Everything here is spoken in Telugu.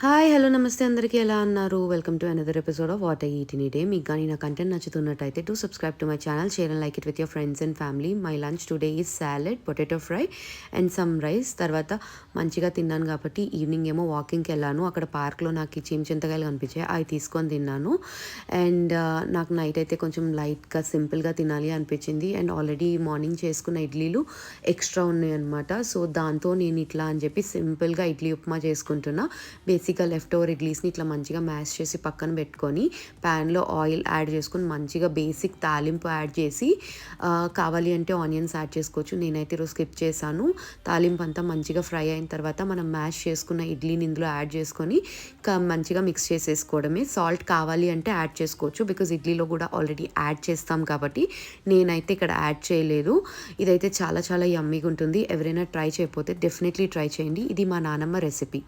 హాయ్ హలో నమస్తే అందరికీ ఎలా ఉన్నారు welcome to another episode of what I eat in a day మీకు కానీ నా కంటెంట్ నచ్చుతున్నట్టయితే to subscribe to my channel share and like it with your friends and family my lunch today is salad potato fry and some rice తర్వాత మంచిగా తిన్నాను కాబట్టి ఈవినింగ్ ఏమో వాకింగ్కి వెళ్ళాను అక్కడ పార్క్లో నాకు ఈ చింతకాయలు కనిపించాయి అవి తీసుకొని తిన్నాను అండ్ నాకు నైట్ అయితే కొంచెం లైట్గా సింపుల్గా తినాలి అనిపించింది అండ్ ఆల్రెడీ మార్నింగ్ చేసుకున్న ఇడ్లీలు ఎక్స్ట్రా ఉన్నాయి అనమాట సో దాంతో నేను ఇట్లా అని చెప్పి సింపుల్గా ఇడ్లీ ఉప్మా చేసుకుంటున్నా బేసిక్గా లెఫ్ట్ ఓవర్ ఇడ్లీస్ని ఇట్లా మంచిగా మ్యాష్ చేసి పక్కన పెట్టుకొని ప్యాన్లో ఆయిల్ యాడ్ చేసుకొని మంచిగా బేసిక్ తాలింపు యాడ్ చేసి కావాలి అంటే ఆనియన్స్ యాడ్ చేసుకోవచ్చు నేనైతే ఈరోజు స్కిప్ చేశాను తాలింపు అంతా మంచిగా ఫ్రై అయిన తర్వాత మనం మ్యాష్ చేసుకున్న ఇడ్లీని ఇందులో యాడ్ చేసుకొని మంచిగా మిక్స్ చేసేసుకోవడమే సాల్ట్ కావాలి అంటే యాడ్ చేసుకోవచ్చు బికాజ్ ఇడ్లీలో కూడా ఆల్రెడీ యాడ్ చేస్తాం కాబట్టి నేనైతే ఇక్కడ యాడ్ చేయలేదు ఇదైతే చాలా చాలా యమ్మీగా ఉంటుంది ఎవరైనా ట్రై చేయకపోతే డెఫినెట్లీ ట్రై చేయండి ఇది మా నానమ్మ రెసిపీ